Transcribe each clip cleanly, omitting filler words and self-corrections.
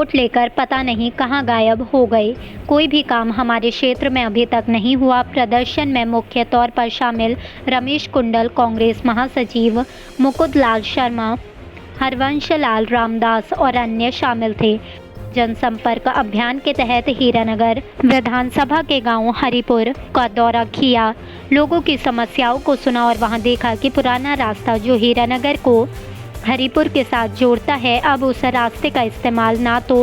Vote लेकर पता नहीं कहां गायब हो गए। कोई भी काम हमारे क्षेत्र में अभी तक नहीं हुआ। प्रदर्शन में मुख्य तौर पर शामिल रमेश कुंडल, कांग्रेस महासचिव मुकुंद लाल शर्मा, हरवंश लाल रामदास और अन्य शामिल थे। जनसंपर्क अभियान के तहत हीरानगर विधानसभा के गांव हरिपुर का दौरा किया, लोगों की समस्याओं को सुना और वहां देखा कि पुराना रास्ता जो हीरानगर को हरिपुर के साथ जोड़ता है, अब उस रास्ते का इस्तेमाल ना तो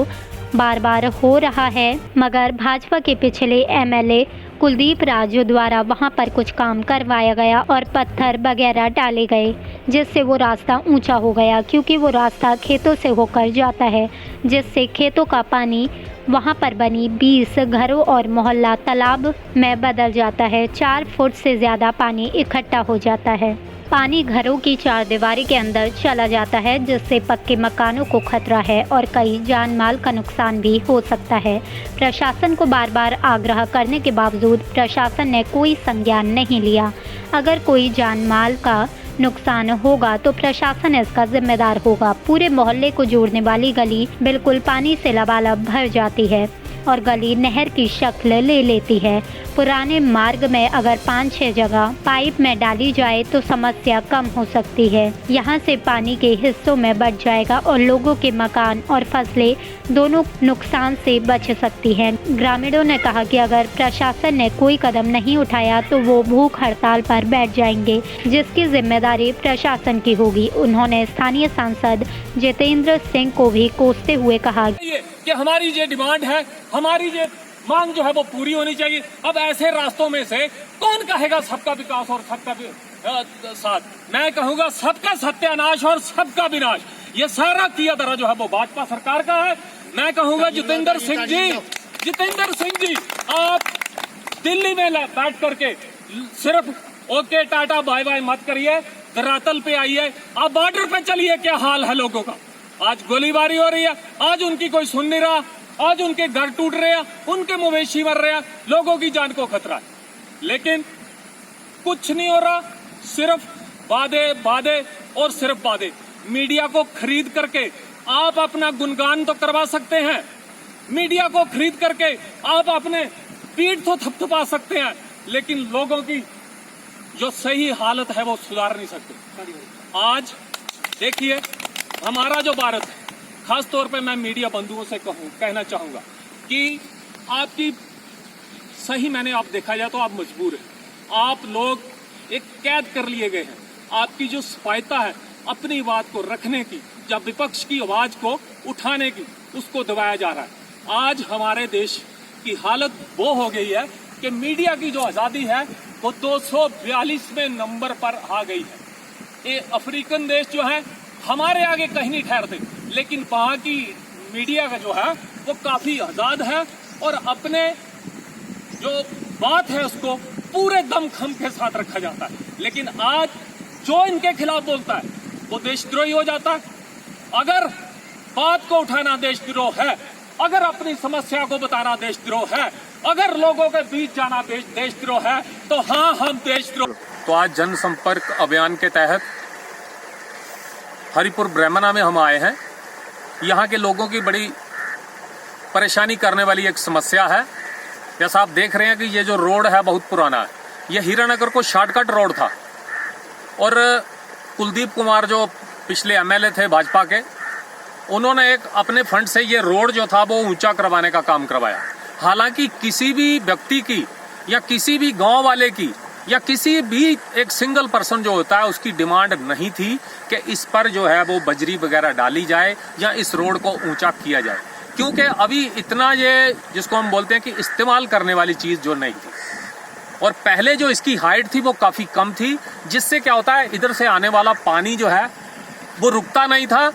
बार बार हो रहा है, मगर भाजपा के पिछले एमएलए कुलदीप राजू द्वारा वहां पर कुछ काम करवाया गया और पत्थर वगैरह डाले गए, जिससे वो रास्ता ऊंचा हो गया, क्योंकि वो रास्ता खेतों से होकर जाता है, जिससे खेतों का पानी वहां पर बनी 20 घरों और मोहल्ला तालाब में बदल जाता है। 4 फुट से ज़्यादा पानी इकट्ठा हो जाता है। पानी घरों की चारदीवारी के अंदर चला जाता है, जिससे पक्के मकानों को खतरा है और कई जान माल का नुकसान भी हो सकता है। प्रशासन को बार बार आग्रह करने के बावजूद प्रशासन ने कोई संज्ञान नहीं लिया। अगर कोई जान माल का नुकसान होगा तो प्रशासन इसका जिम्मेदार होगा। पूरे मोहल्ले को जोड़ने वाली गली बिल्कुल पानी से लबालब भर जाती है और गली नहर की शक्ल ले लेती है। पुराने मार्ग में अगर 5-6 जगह पाइप में डाली जाए तो समस्या कम हो सकती है। यहाँ से पानी के हिस्सों में बढ़ जाएगा और लोगों के मकान और फसलें दोनों नुकसान से बच सकती हैं। ग्रामीणों ने कहा कि अगर प्रशासन ने कोई कदम नहीं उठाया तो वो भूख हड़ताल पर बैठ जाएंगे, जिसकी जिम्मेदारी प्रशासन की होगी। उन्होंने स्थानीय सांसद जितेंद्र सिंह को भी कोसते हुए कहा कि हमारी ये डिमांड है, हमारी ये मांग जो है वो पूरी होनी चाहिए। अब ऐसे रास्तों में से कौन कहेगा सबका विकास और सबका साथ? मैं कहूँगा सबका सत्यानाश और सबका विनाश। ये सारा किया धरा जो है वो भाजपा सरकार का है। मैं कहूँगा जितेंद्र सिंह जी, आप दिल्ली में बैठ करके सिर्फ ओके टाटा बाय बाय मत करिए, धरातल पे आइए, आप बॉर्डर पे चलिए। क्या हाल है लोगों का? आज गोलीबारी हो रही है, आज उनकी कोई सुन नहीं रहा, आज उनके घर टूट रहे हैं, उनके मवेशी मर रहे हैं, लोगों की जान को खतरा है, लेकिन कुछ नहीं हो रहा। सिर्फ वादे और सिर्फ वादे। मीडिया को खरीद करके आप अपना गुणगान तो करवा सकते हैं, मीडिया को खरीद करके आप अपने पीठ तो थपथपा सकते हैं, लेकिन लोगों की जो सही हालत है वो सुधार नहीं सकते। आज देखिए हमारा जो भारत है, खास तौर पे मैं मीडिया बंधुओं से कहना चाहूंगा कि आपकी सही मैंने आप देखा जाए तो आप मजबूर हैं, आप लोग एक कैद कर लिए गए हैं। आपकी जो सफायता है अपनी बात को रखने की, जब विपक्ष की आवाज को उठाने की, उसको दबाया जा रहा है। आज हमारे देश की हालत वो हो गई है कि मीडिया की जो आजादी है वो 242वें नंबर पर आ गई है। ये अफ्रीकन देश जो है हमारे आगे कहीं नहीं ठहरते, लेकिन वहां की मीडिया का जो है वो काफी आजाद है और अपने जो बात है उसको पूरे दमखम के साथ रखा जाता है। लेकिन आज जो इनके खिलाफ बोलता है वो देशद्रोही हो जाता है। अगर बात को उठाना देशद्रोह है, अगर अपनी समस्या को बताना देशद्रोह है, अगर लोगों के बीच जाना देशद्रोह है, तो हाँ हम देशद्रोह। तो आज जनसंपर्क अभियान के तहत हरिपुर ब्रह्मणा में हम आए हैं। यहाँ के लोगों की बड़ी परेशानी करने वाली एक समस्या है। जैसा आप देख रहे हैं कि ये जो रोड है बहुत पुराना है। यह हीरानगर को शॉर्टकट रोड था और कुलदीप कुमार जो पिछले एमएलए थे भाजपा के, उन्होंने एक अपने फंड से ये रोड जो था वो ऊंचा करवाने का काम करवाया। हालांकि किसी भी व्यक्ति की या किसी भी गांव वाले की या किसी भी एक सिंगल पर्सन जो होता है उसकी डिमांड नहीं थी कि इस पर जो है वो बजरी वगैरह डाली जाए या इस रोड को ऊंचा किया जाए, क्योंकि अभी इतना ये जिसको हम बोलते हैं कि इस्तेमाल करने वाली चीज जो नहीं थी। और पहले जो इसकी हाइट थी वो काफी कम थी, जिससे क्या होता है इधर से आने वाला पानी जो है वो रुकता नहीं था।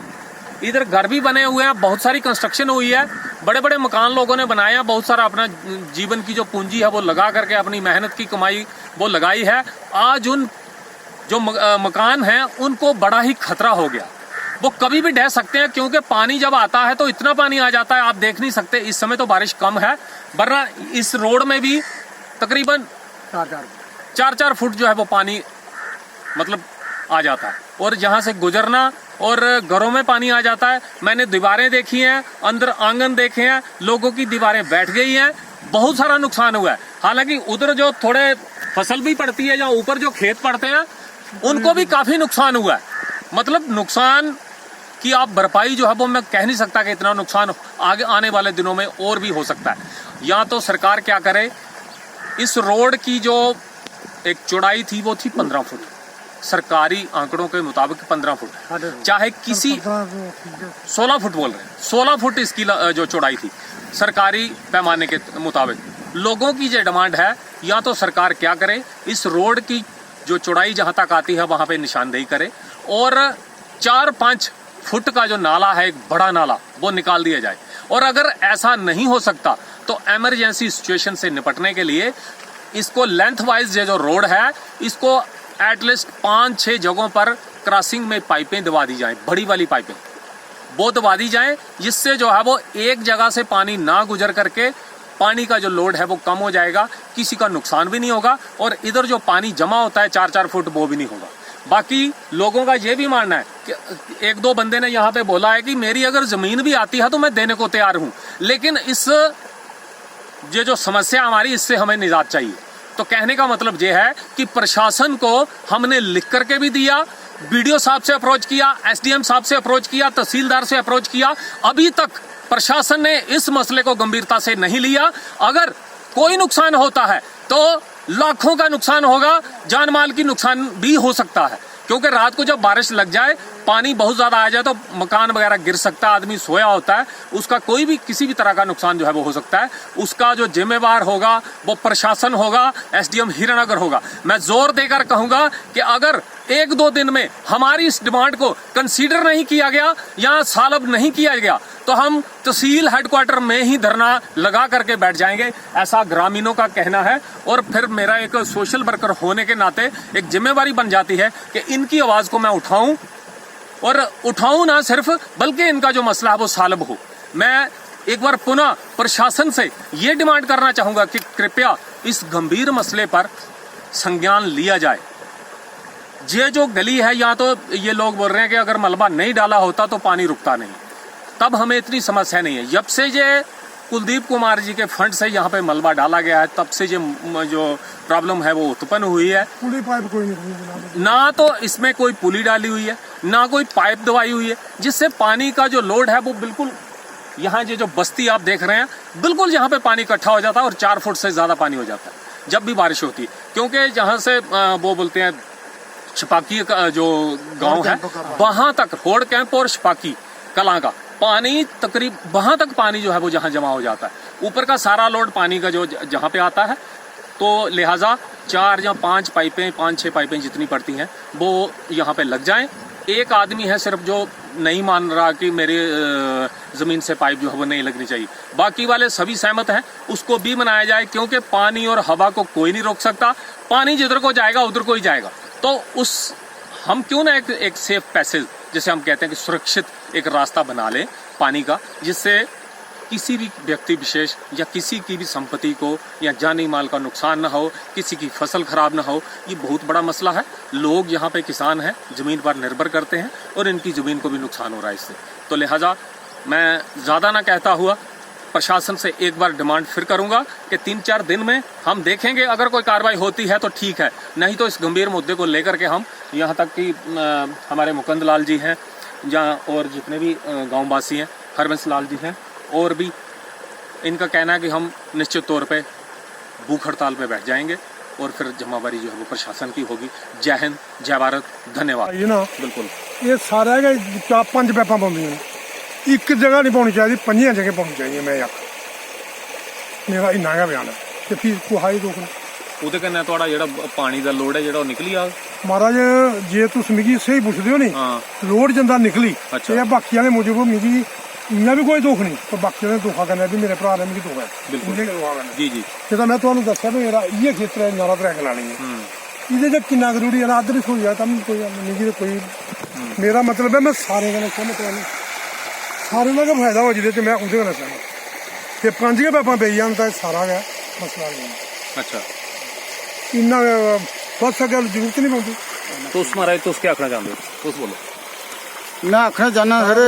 इधर घर भी बने हुए हैं, बहुत सारी कंस्ट्रक्शन हुई है, बड़े बड़े मकान लोगों ने बनाए हैं, बहुत सारा अपना जीवन की जो पूंजी है वो लगा करके अपनी मेहनत की कमाई वो लगाई है। आज उन जो मकान हैं उनको बड़ा ही खतरा हो गया, वो कभी भी ढह सकते हैं, क्योंकि पानी जब आता है तो इतना पानी आ जाता है आप देख नहीं सकते। इस समय तो बारिश कम है, वरना इस रोड में भी तकरीबन 4-4 फुट जो है वो पानी मतलब आ जाता है। और जहाँ से गुजरना और घरों में पानी आ जाता है। मैंने दीवारें देखी हैं, अंदर आंगन देखे हैं, लोगों की दीवारें बैठ गई हैं, बहुत सारा नुकसान हुआ है। हालांकि उधर जो थोड़े फसल भी पड़ती है या ऊपर जो खेत पड़ते हैं उनको भी काफी नुकसान हुआ है। मतलब नुकसान की आप भरपाई जो है वो मैं कह नहीं सकता कि इतना नुकसान आगे आने वाले दिनों में और भी हो सकता है। या तो सरकार क्या करे, इस रोड की जो एक चौड़ाई थी वो थी 15 फुट, सरकारी आंकड़ों के मुताबिक 15 फुट, चाहे किसी 16 फुट बोल रहे हैं, 16 फुट इसकी जो चौड़ाई थी सरकारी पैमाने के मुताबिक। लोगों की जो डिमांड है, या तो सरकार क्या करे, इस रोड की जो चौड़ाई जहां तक आती है वहां पे निशानदेही करे और 4-5 फुट का जो नाला है, एक बड़ा नाला, वो निकाल दिया जाए। और अगर ऐसा नहीं हो सकता तो इमरजेंसी सिचुएशन से निपटने के लिए इसको लेंथ वाइज जो रोड है इसको एटलीस्ट 5-6 जगहों पर क्रॉसिंग में पाइपें दबा दी जाएं, बड़ी वाली पाइपें वो दबा दी जाएं, जिससे जो है वो एक जगह से पानी ना गुजर करके पानी का जो लोड है वो कम हो जाएगा, किसी का नुकसान भी नहीं होगा और इधर जो पानी जमा होता है 4-4 फुट वो भी नहीं होगा। बाकी लोगों का ये भी मानना है कि 1-2 बंदे ने यहाँ पे बोला है कि मेरी अगर जमीन भी आती है तो मैं देने को तैयार हूं, लेकिन इस ये जो समस्या हमारी, इससे हमें निजात चाहिए। तो कहने का मतलब ये है कि प्रशासन को हमने लिख करके भी दिया, बीडीओ साहब से अप्रोच किया, एसडीएम साहब से अप्रोच किया, तहसीलदार से अप्रोच किया, अभी तक प्रशासन ने इस मसले को गंभीरता से नहीं लिया। अगर कोई नुकसान होता है तो लाखों का नुकसान होगा, जान माल की नुकसान भी हो सकता है, क्योंकि रात को जब बारिश लग जाए, पानी बहुत ज्यादा आ जाए तो मकान वगैरह गिर सकता है, आदमी सोया होता है, उसका कोई भी किसी भी तरह का नुकसान जो है वो हो सकता है। उसका जो जिम्मेवार होगा वो प्रशासन होगा, एसडीएम हीरानगर होगा। मैं जोर देकर कहूंगा कि अगर 1-2 दिन में हमारी इस डिमांड को कंसीडर नहीं किया गया या सॉल्व नहीं किया गया तो हम तहसील हेडक्वार्टर में ही धरना लगा करके बैठ जाएंगे, ऐसा ग्रामीणों का कहना है। और फिर मेरा एक सोशल वर्कर होने के नाते एक जिम्मेवारी बन जाती है कि इनकी आवाज को मैं उठाऊं, और उठाऊं ना सिर्फ, बल्कि इनका जो मसला है वो सॉल्व हो। मैं एक बार पुनः प्रशासन से ये डिमांड करना चाहूंगा कि कृपया इस गंभीर मसले पर संज्ञान लिया जाए। ये जो गली है, या तो ये लोग बोल रहे हैं कि अगर मलबा नहीं डाला होता तो पानी रुकता नहीं, तब हमें इतनी समस्या नहीं है। जब से ये कुलदीप कुमार जी के फंड से यहाँ पे मलबा डाला गया है, तब से ये जो प्रॉब्लम है वो उत्पन्न हुई है। पुली पाइप कोई नहीं, ना तो इसमें कोई पुली डाली हुई है, ना कोई पाइप दवाई हुई है, जिससे पानी का जो लोड है वो बिल्कुल, यहाँ ये जो बस्ती आप देख रहे हैं, बिल्कुल यहाँ पे पानी इकट्ठा हो जाता है और 4 फुट से ज्यादा पानी हो जाता है जब भी बारिश होती है। क्योंकि जहाँ से वो बोलते हैं छपाकी का जो गांव है, वहां तक होड़ कैंप और छपाकी कला का पानी तकरीब वहां तक पानी जो है वो जहां जमा हो जाता है, ऊपर का सारा लोड पानी का जो जहां पे आता है, तो लिहाजा 4 या 5 पाइपें, 5-6 पाइपें जितनी पड़ती हैं वो यहाँ पे लग जाएं। एक आदमी है सिर्फ जो नहीं मान रहा कि मेरे जमीन से पाइप जो है वो नहीं लगनी चाहिए, बाकी वाले सभी सहमत हैं, उसको भी बनाया जाए, क्योंकि पानी और हवा को कोई नहीं रोक सकता। पानी जिधर को जाएगा उधर को ही जाएगा, तो उस हम क्यों ना एक सेफ पैसेज, जैसे हम कहते हैं कि सुरक्षित एक रास्ता बना लें पानी का, जिससे किसी भी व्यक्ति विशेष या किसी की भी संपत्ति को या जानी माल का नुकसान ना हो, किसी की फसल खराब ना हो। ये बहुत बड़ा मसला है। लोग यहाँ पे किसान हैं, जमीन पर निर्भर करते हैं और इनकी जमीन को भी नुकसान हो रहा है इससे। तो लिहाजा मैं ज़्यादा ना कहता हुआ प्रशासन से एक बार डिमांड फिर करूंगा कि 3-4 दिन में हम देखेंगे, अगर कोई कार्रवाई होती है तो ठीक है, नहीं तो इस गंभीर मुद्दे को लेकर के हम यहाँ तक कि हमारे मुकुंद लाल जी हैं जहाँ, और जितने भी गाँव वासी हैं, हरबंस लाल जी हैं, और भी इनका कहना है कि हम निश्चित तौर पे भूख हड़ताल पे बैठ जाएंगे और फिर जमाबारी जो है वो प्रशासन की होगी। जय हिंद, जय भारत, धन्यवाद। ये ना बिल्कुल ये सारा है 4-5 पैपा पाउंदियां, एक जगह नहीं पानी चाहिए, 5 जगह पानी चाहिए। मैं आख मेरा इन्ना गै बयान है ते फिर कुहाई रोकना ਉਹਦੇ ਕन्नै ਤੁਹਾਡਾ ਜਿਹੜਾ ਪਾਣੀ ਦਾ ਲੋਡ ਹੈ ਜਿਹੜਾ ਉਹ ਨਿਕਲੀ ਆ महाराज। जे तुस मिगी सही पुछदे हो नी, लोड जंदा निकली अच्छा। ते बाकियां दे मुजब मिगी इन्ना भी कोई दुख नहीं, पर बाकियां दे दुखा करना भी मेरे भरा ने मिगी दुख है। बिल्कुल जी जी। ते तां मैं तुहानू दस्सिया भी मेरा इ'यै खेतर है, नारा ट्रैक लानी है। ਇਹਦੇ ਚ ਕਿੰਨਾ ਜ਼ਰੂਰੀ ਹੈ ਨਾ, ਅੱਧ ਨਹੀਂ ਹੋਈ ਤਾਂ ਕੋਈ ਮਿਗੀ ਤੇ ਕੋਈ मेरा मतलब है मैं सारे कन्नै सहमत हां, सारे का फायदा हो जिहदे च मैं उहदे कन्नै सहमत। ते 5 गै पैपां पेई जान तां सारा गै मसला नहीं। अच्छा, इन्ना बस अगर जरूरत नहीं पौंदी। तुस महाराज तुस क्या आखना चाहते हो, तुस बोलो। मैं आखना चाहना सर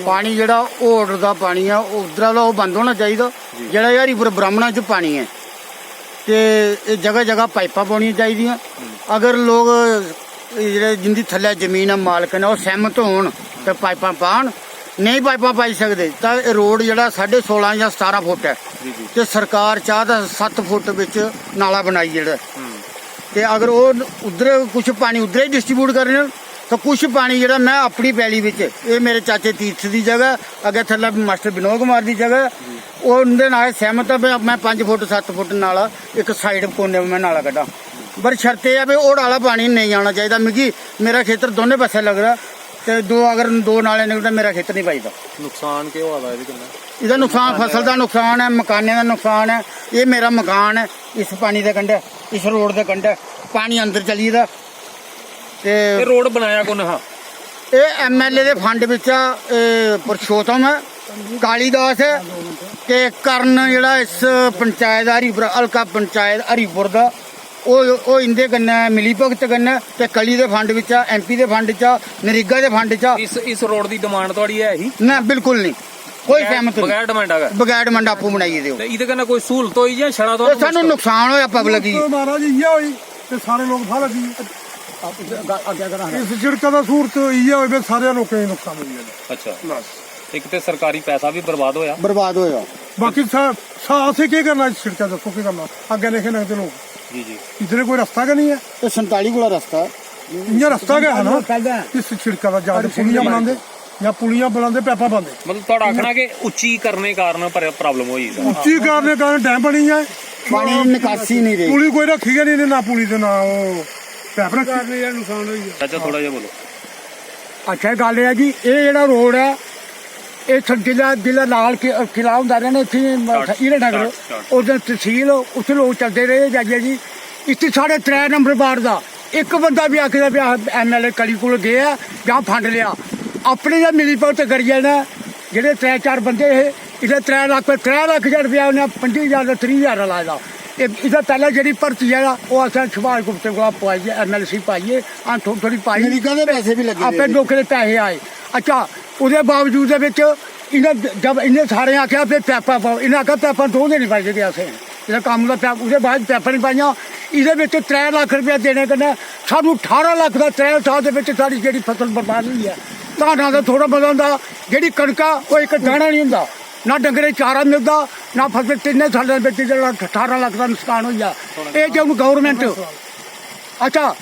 पानी जेह्ड़ा होड़ दा पानी है उद्धर वाला ओह् बंद होना चाहिए जेह्ड़ा हरिपुर ब्राह्मणा च पानी है ते जगह जगह पाइपां पौनियां चाहिदियां अगर लोग जेह्ड़े जिंदी थल्ले जमीन है मालक ने ओह् सैह्मत होन ते पाइपां पान नहीं पाइपां पाई सकदे तां रोड जेह्ड़ा 16.5 या 17 फुट है ते सरकार चाह तां 7 फुट बिच नाला बनाई जेह्ड़ा ते अगर ओह् उद्धर कुछ पानी उद्धर ही डिस्ट्रीब्यूट करन तो कुछ पानी जेह्ड़ा मैं अपनी पैली बिच एह् मेरे चाचे तीर्थ दी जगह अग्गे थल्ले मास्टर विनोद कुमार दी जगह ओह् उं'दे नाल सैह्मत है मैं 5 फुट 7 फुट नाला एक साइड कोने में नाला कड्ढां पर शर्त एह् है भाई होड़ आह्ला पानी नेईं आना चाहिदा मिगी मेरा खेतर दोनों पास्से लगदा ते अगर दो नाले निकलदे मेरा खेतर नहीं बचदा नुकसान केह् होआ दा एह्दे कन्नै ਇਹਦਾ ਨੁਕਸਾਨ ਫਸਲ ਦਾ ਨੁਕਸਾਨ ਹੈ ਮਕਾਨਾਂ ਦਾ ਨੁਕਸਾਨ ਹੈ ਇਹ ਮੇਰਾ ਮਕਾਨ ਹੈ ਇਸ ਪਾਣੀ ਦੇ ਕੰਢੇ ਇਸ ਰੋਡ ਦੇ ਕੰਢੇ ਪਾਣੀ ਅੰਦਰ ਚਲੀ ਜਾਂਦਾ ਤੇ ਇਹ ਰੋਡ ਬਣਾਇਆ ਕੋਨ ਹਾਂ ਇਹ ਐਮਐਲਏ ਦੇ ਫੰਡ ਵਿੱਚ ਆ, ਪੁਰਸ਼ੋਤਮ ਹੈ ਕਾਲੀਦਾਸ ਹੈ ਤੇ ਕਰਨ ਜਿਹੜਾ ਇਸ ਪੰਚਾਇਤ ਹਰੀਪੁਰ ਹਲਕਾ ਪੰਚਾਇਤ ਹਰੀਪੁਰ ਦਾ ਉਹ ਇੰਦੇ ਕन्नै ਮਿਲੀ ਭਗਤ ਕन्नै ਤੇ ਕਲੀ ਦੇ ਫੰਡ ਵਿੱਚ ਆ ਐਮਪੀ ਦੇ ਫੰਡ 'ਚ ਆ ਨਰੇਗਾ ਦੇ ਫੰਡ 'ਚ ਆ ਇਸ ਰੋਡ ਦੀ ਡਿਮਾਂਡ ਤੁਹਾਡੀ ਹੈ ਹੀ ਨਾ ਬਿਲਕੁਲ ਨਹੀਂ ਕੋਈ ਸਹਿਮਤ ਨਹੀਂ ਬਗੈਰ ਡਿਮਾਂਡ ਹੈਗਾ ਬਗੈਰ ਡਿਮਾਂਡ ਆਪੂ ਬਣਾਈਏ ਦਿਓ ਤੇ ਇਹਦੇ ਕन्नै ਕੋਈ ਸਹੂਲਤ ਹੋਈ ਜਾਂ ਛੜਾ ਇਹ ਸਾਨੂੰ ਨੁਕਸਾਨ ਹੋਇਆ ਪਬਲਿਕ ਦੀ ਮਹਾਰਾਜ ਇਹ ਹੋਈ ਤੇ ਸਾਰੇ ਲੋਕ ਫਲ ਗਈ ਇਸ ਸੜਕਾਂ ਦਾ ਸੂਰਤ ਇਹ ਹੋਈ ਵੀ ਸਾਰੇ ਲੋਕਾਂ ਨੂੰ ਨੁਕਸਾਨ ਹੋਈ ਹੈ ਅੱਛਾ ਇੱਕ ਤੇ ਸਰਕਾਰੀ ਪੈਸਾ ਵੀ ਬਰਬਾਦ ਹੋਇਆ ਬਰਬਾਦ ਹੋਇਆ बाकी साथ क्या करना है छिड़का दसो क्या करना आगे लिखे लगते लोग जी जी इधर कोई रास्ता का नहीं है ਇਹ 47 गुला रस्ता इ'यां रास्ता क्या है ना इस छिड़का का जाके पुलियां बनाते या पुलियां बनाते पैपा पाते ਮਤਲਬ ਤੁਹਾਡਾ ਆਖਣਾ ਕਿ ਉੱਚੀ ਕਰਨੇ ਕਾਰਨ ਪ੍ਰੋਬਲਮ ਹੋਈ ਸਰ उच्ची करने कारण डैम बनी है ਪਾਣੀ ਦੀ ਨਿਕਾਸੀ ਨਹੀਂ ਰਹੀ पुली कोई रखी गई नहीं ना पुली से ना वो पैप रखी नुकसान हुई है ਚਾਚਾ ਥੋੜਾ ਜਿਹਾ ਬੋਲੋ ਅੱਛਾ ਗੱਲ ਇਹ ਹੈ ਜੀ ਇਹ ਜਿਹੜਾ ਰੋਡ ਹੈ ਇਹ ਜ਼ਿਲ੍ਹਾ ਨਾਲ ਕਿਲਾ ਹੁੰਦਾ ਰਿਹਾ ਨੇ ਇੱਥੇ ਇਹਨੇ ਨਗਰ ਉਧਰ ਤਹਿਸੀਲ ਉੱਥੇ ਲੋਕ ਚੱਲਦੇ ਰਹੇ ਜਾਈਏ ਜੀ ਇੱਥੇ ਸਾਡੇ 3 ਨੰਬਰ ਵਾਰਡ ਦਾ ਇੱਕ ਬੰਦਾ ਵੀ ਆਖਦਾ ਪਿਆ ਐਮਐਲਏ ਕਲੀ ਕੋਲ ਗਿਆ ਜਾਂ ਫੰਡ ਲਿਆ ਆਪਣੇ ਦਾ ਮਿਲੀ ਭਗਤ ਕਰੀਏ ਨਾ ਜਿਹੜੇ 3-4 ਬੰਦੇ ਇਹ ਇਹਦੇ 3 ਲੱਖ ਰੁਪਇਆ ਉਹਨੇ 25,000 ਦਾ 30,000 ਲਾਇਆ ਇਹਦਾ ਪਹਿਲਾਂ ਜਿਹੜੀ ਭਰਤੀ ਹੈ ਉਹ ਅਸਾਂ ਸੁਭਾਸ਼ ਗੁਪਤੇ ਕੋਲ ਪਾਈਏ ਐਮਐਲਸੀ ਪਾਈਏ ਆ ਥੋੜੀ ਪਾਈ ਅਮਰੀਕਾ ਦੇ ਪੈਸੇ ਵੀ ਲੱਗੇ ਆਪੇ ਲੋਕਾਂ ਦੇ ਪੈਸੇ ਆਏ ਅੱਛਾ ਉਹਦੇ ਬਾਵਜੂਦ ਦੇ ਵਿੱਚ ਇਹਨਾਂ ਜਦ ਇਹਨੇ ਸਾਰੇ ਆਖਿਆ ਵੀ ਪੈਪਾ ਪਾਓ ਇਹਨਾਂ ਆਖਿਆ ਪੈਪਾ ਦੋ ਦੇ ਨਹੀਂ ਪਾਈਦੇ ਗਿਆ ਅਸੀਂ ਇਹਦਾ ਕੰਮ ਦਾ ਪੈਪ ਉਹਦੇ ਬਾਅਦ ਪੈਪਾ ਨਹੀਂ ਪਾਈਆਂ ਇਹਦੇ ਵਿੱਚ 3 ਲੱਖ ਰੁਪਇਆ ਦੇਣੇ ਕਹਿੰਦਾ ਸਾਨੂੰ 18 ਲੱਖ ਦਾ 3 ਸਾਲ ਦੇ ਵਿੱਚ ਸਾਡੀ ਜਿਹੜੀ ਫਸਲ ਬਰਬਾਦ ਹੋਈ ਹੈ ਧਾਨਾਂ ਦਾ ਥੋੜਾ ਬਦਲ ਹੁੰਦਾ ਜਿਹੜੀ ਕਣਕਾਂ ਉਹ ਇੱਕ ਦਾਣਾ ਨਹੀਂ ਹੁੰਦਾ ਨਾ ਡੰਗਰੇ ਚਾਰਾ ਮਿਲਦਾ ਨਾ ਫਸਲ 3 ਸਾਲਾਂ ਦੇ ਵਿੱਚ ਜਿਹੜਾ 18 ਲੱਖ ਦਾ ਨੁਕਸਾਨ ਹੋਇਆ ਇਹ ਜਦੋਂ ਗਵਰਨਮੈਂਟ ਅੱਛਾ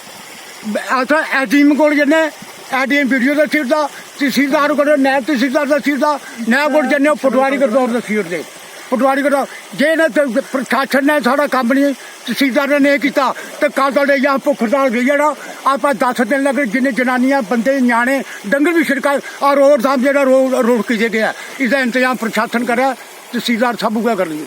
ਐਡੀਐਮ ਕੋਲ ਜੰਨੇ ਐਡੀਐਮ ਵੀਡੀਓ ਦਾ ਸੀਟ ਦਾ ਤਹਿਸੀਲਦਾਰ ਕੋਲ ਨੈਬ ਤਹਿਸੀਲਦਾਰ ਦਾ ਸੀਟ ਦਾ ਨੈਬ ਕੋਲ ਜੰਨੇ ਪਟਵਾਰੀ ਗਰਦੌਰ ਦਾ ਸੀਟ ਦੇ ਪਟਵਾਰੀ ਗਰਦੌਰ ਜੇ ਨਾ ਪ੍ਰਸ਼ਾਸਨ ਨੇ ਸਾਡਾ ਕੰਮ ਨਹੀਂ ਤਹਿਸੀਲਦਾਰ ਨੇ ਨਹੀਂ ਕੀਤਾ ਤੇ ਕੱਲ ਤੁਹਾਡੇ ਜਾਂ ਭੁੱਖ ਹੜਤਾਲ ਗਈ ਜਿਹੜਾ ਆਪਾਂ 10 ਦਿਨ ਲੱਗੇ ਜਿੰਨੇ ਜਨਾਨੀਆਂ ਬੰਦੇ ਨਿਆਣੇ ਡੰਗਰ ਵੀ ਛਿੜਕਾ ਔਰ ਰੋਡ ਸਾਹਮ ਜਿਹੜਾ ਰੋਡ ਕੀਤੇ ਗਿਆ ਇਸਦਾ ਇੰਤਜ਼ਾਮ ਪ੍ਰਸ਼ਾਸਨ ਕਰਿਆ ਤਹਿਸੀਲਦਾਰ ਸਭ ਕੁਝ ਕਰ ਲਈ